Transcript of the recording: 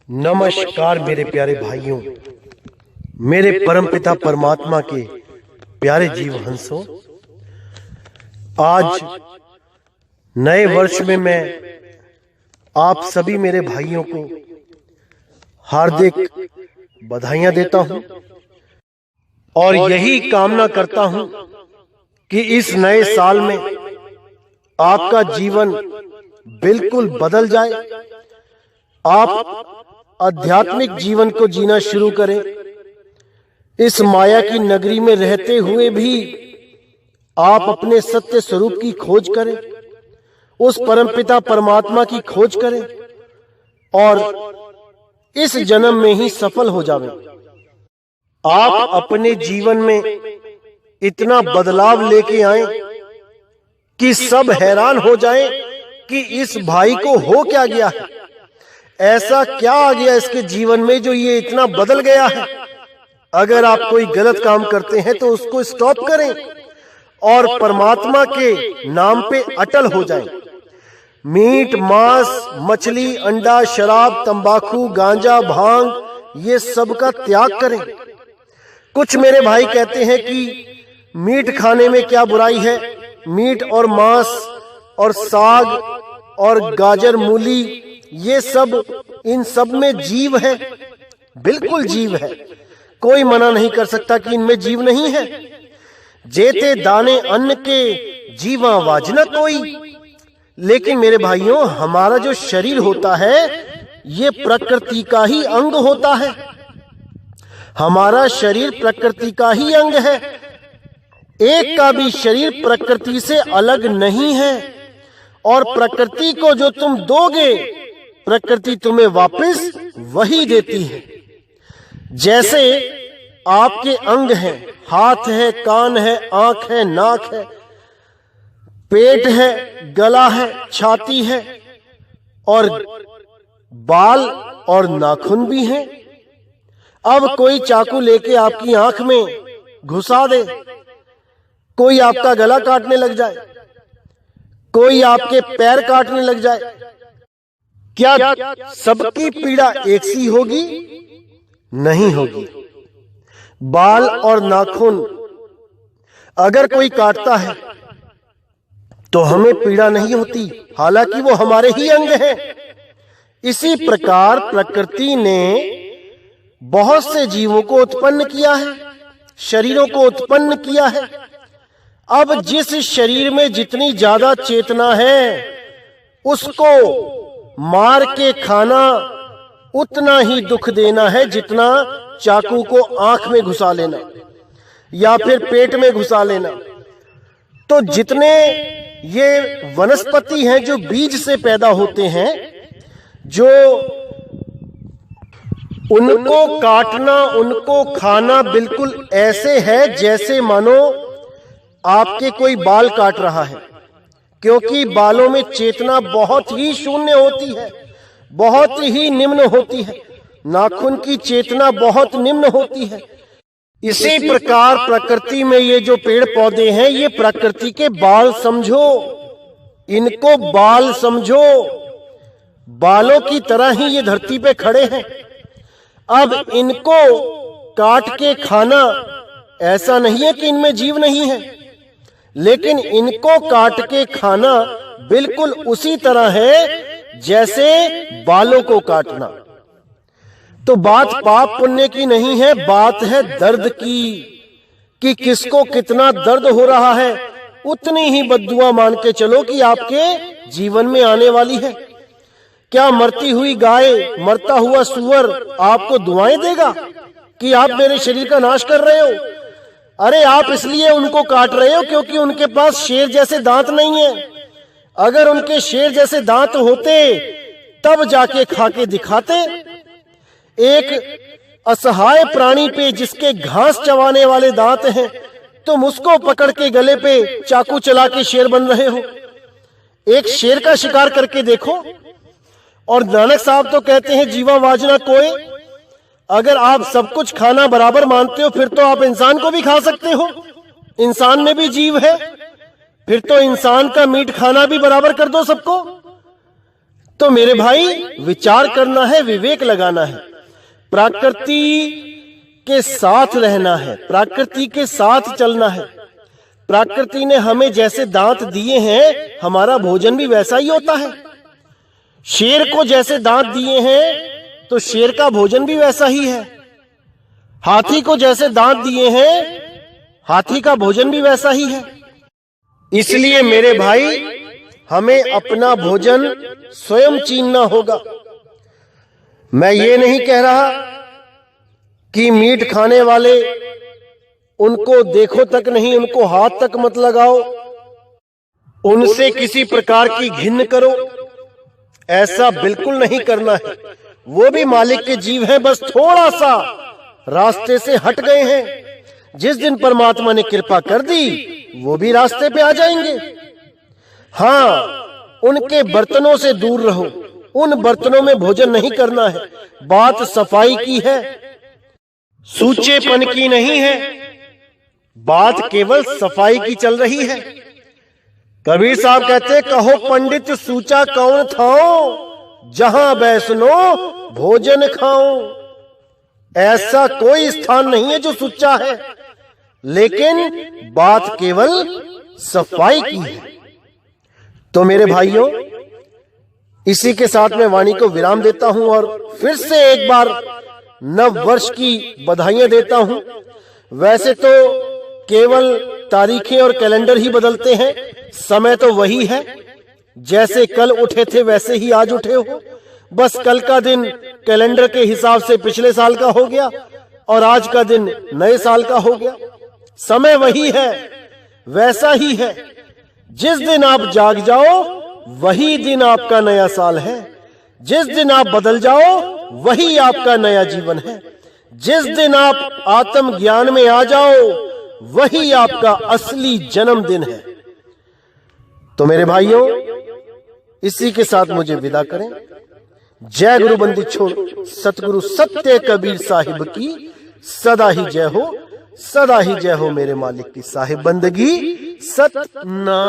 नमस्कार मेरे प्यारे भाइयों, मेरे परमपिता परमात्मा के प्यारे जीव हंसों। आज नए वर्ष में मैं आप सभी मेरे भाइयों को हार्दिक बधाइयां देता हूं और यही कामना करता हूं कि इस नए साल में आपका जीवन बिल्कुल बदल जाए, आप आध्यात्मिक जीवन को जीना शुरू करें। इस माया की नगरी में रहते हुए भी आप अपने सत्य स्वरूप की खोज करें, उस परमपिता परमात्मा की खोज करें और इस जन्म में ही सफल हो जावें। आप अपने जीवन में इतना बदलाव लेके आए कि सब हैरान हो जाएं कि इस भाई को हो क्या गया है, ऐसा क्या आ गया इसके जीवन में जो ये इतना बदल गया है। अगर आप कोई गलत काम करते हैं तो उसको स्टॉप करें और परमात्मा के नाम पे अटल हो जाएं। मीट, मांस, मछली, अंडा, शराब, तंबाकू, गांजा, भांग, ये सब का त्याग करें। कुछ मेरे भाई कहते हैं कि मीट खाने में क्या बुराई है, मीट और मांस और साग और गाजर, मूली, ये सब, इन सब में जीव है। बिल्कुल जीव है, कोई मना नहीं कर सकता कि इनमें जीव नहीं है। जेते दाने अन्न के जीवा वाजना कोई। लेकिन मेरे भाइयों, हमारा जो शरीर होता है ये प्रकृति का ही अंग होता है। हमारा शरीर प्रकृति का ही अंग है। एक का भी शरीर प्रकृति से अलग नहीं है और प्रकृति को जो तुम दोगे प्रकृति तुम्हें वापस वही देती है। जैसे आपके अंग हैं, हाथ है, कान है, आंख है, नाक है, पेट है, गला है, छाती है और बाल और नाखून भी हैं। अब कोई चाकू लेके आपकी आंख में घुसा दे, कोई आपका गला काटने लग जाए, कोई आपके पैर काटने लग जाए, क्या सबकी पीड़ा एक सी होगी? नहीं होगी। बाल और नाखून अगर कोई काटता है तो हमें पीड़ा नहीं होती, हालांकि वो हमारे ही अंग हैं। इसी प्रकार प्रकृति ने बहुत से जीवों को उत्पन्न किया है, शरीरों को उत्पन्न किया है। अब जिस शरीर में जितनी ज्यादा चेतना है उसको मार के खाना उतना ही दुख देना है जितना चाकू को आंख में घुसा लेना या फिर पेट में घुसा लेना। तो जितने ये वनस्पति हैं जो बीज से पैदा होते हैं, जो उनको काटना, उनको खाना बिल्कुल ऐसे है जैसे मानो आपके कोई बाल काट रहा है, क्योंकि बालों में चेतना बहुत ही शून्य होती है, बहुत ही निम्न होती है। नाखून की चेतना बहुत निम्न होती है। इसी प्रकार प्रकृति में ये जो पेड़ पौधे हैं ये प्रकृति के बाल समझो, इनको बाल समझो। बालों की तरह ही ये धरती पे खड़े हैं। अब इनको काट के खाना, ऐसा नहीं है कि इनमें जीव नहीं है, लेकिन इनको काट के खाना बिल्कुल उसी तरह है जैसे बालों को काटना। तो बात पाप पुण्य की नहीं है, बात है दर्द की, कि किसको कितना दर्द हो रहा है। उतनी ही बद्दुआ मान के चलो कि आपके जीवन में आने वाली है। क्या मरती हुई गाय, मरता हुआ सूअर आपको दुआएं देगा कि आप मेरे शरीर का नाश कर रहे हो? अरे आप इसलिए उनको काट रहे हो क्योंकि उनके पास शेर जैसे दांत नहीं है। अगर उनके शेर जैसे दांत होते तब जाके खा के दिखाते। एक असहाय प्राणी पे जिसके घास चबाने वाले दांत हैं, तुम उसको पकड़ के गले पे चाकू चला के शेर बन रहे हो। एक शेर का शिकार करके देखो। और नानक साहब तो कहते हैं जीवा वाजना कोय। अगर आप सब कुछ खाना बराबर मानते हो फिर तो आप इंसान को भी खा सकते हो, इंसान में भी जीव है। फिर तो इंसान का मीट खाना भी बराबर कर दो सबको। तो मेरे भाई विचार करना है, विवेक लगाना है, प्रकृति के साथ रहना है, प्रकृति के साथ चलना है। प्रकृति ने हमें जैसे दांत दिए हैं, हमारा भोजन भी वैसा ही होता है। शेर को जैसे दांत दिए हैं तो शेर का भोजन भी वैसा ही है। हाथी को जैसे दांत दिए हैं, हाथी का भोजन भी वैसा ही है। इसलिए मेरे भाई हमें अपना भोजन स्वयं चीनना होगा। मैं ये नहीं कह रहा कि मीट खाने वाले उनको देखो तक नहीं, उनको हाथ तक मत लगाओ, उनसे किसी प्रकार की घिन करो, ऐसा बिल्कुल नहीं करना है। वो भी मालिक के जीव हैं, बस थोड़ा सा रास्ते से हट गए हैं। जिस दिन परमात्मा ने कृपा कर दी वो भी रास्ते पे आ जाएंगे। हाँ, उनके बर्तनों से दूर रहो, उन बर्तनों में भोजन नहीं करना है। बात सफाई की है, सूचेपन की नहीं है, बात केवल सफाई की चल रही है। कबीर साहब कहते कहो पंडित सूचा कौन थाओ, जहां बैसनो भोजन खाओ। ऐसा कोई स्थान नहीं है जो सुच्चा है, लेकिन बात केवल सफाई की है। तो मेरे भाइयों, इसी के साथ मैं वाणी को विराम देता हूं और फिर से एक बार नव वर्ष की बधाइयां देता हूं। वैसे तो केवल तारीखें और कैलेंडर ही बदलते हैं, समय तो वही है। जैसे कल उठे थे वैसे ही आज उठे हो, बस कल का दिन कैलेंडर के हिसाब से पिछले साल का हो गया और आज का दिन नए साल का हो गया। समय वही है, वैसा ही है। जिस दिन आप जाग जाओ वही दिन आपका नया साल है। जिस दिन आप बदल जाओ वही आपका नया जीवन है। जिस दिन आप आत्म ज्ञान में आ जाओ वही आपका असली जन्मदिन है। तो मेरे भाइयों, इसी के साथ मुझे विदा करें। जय गुरु बंदी छोड़ सतगुरु सत्य कबीर साहिब की सदा ही जय हो, सदा ही जय हो। मेरे मालिक की साहिब बंदगी सतना।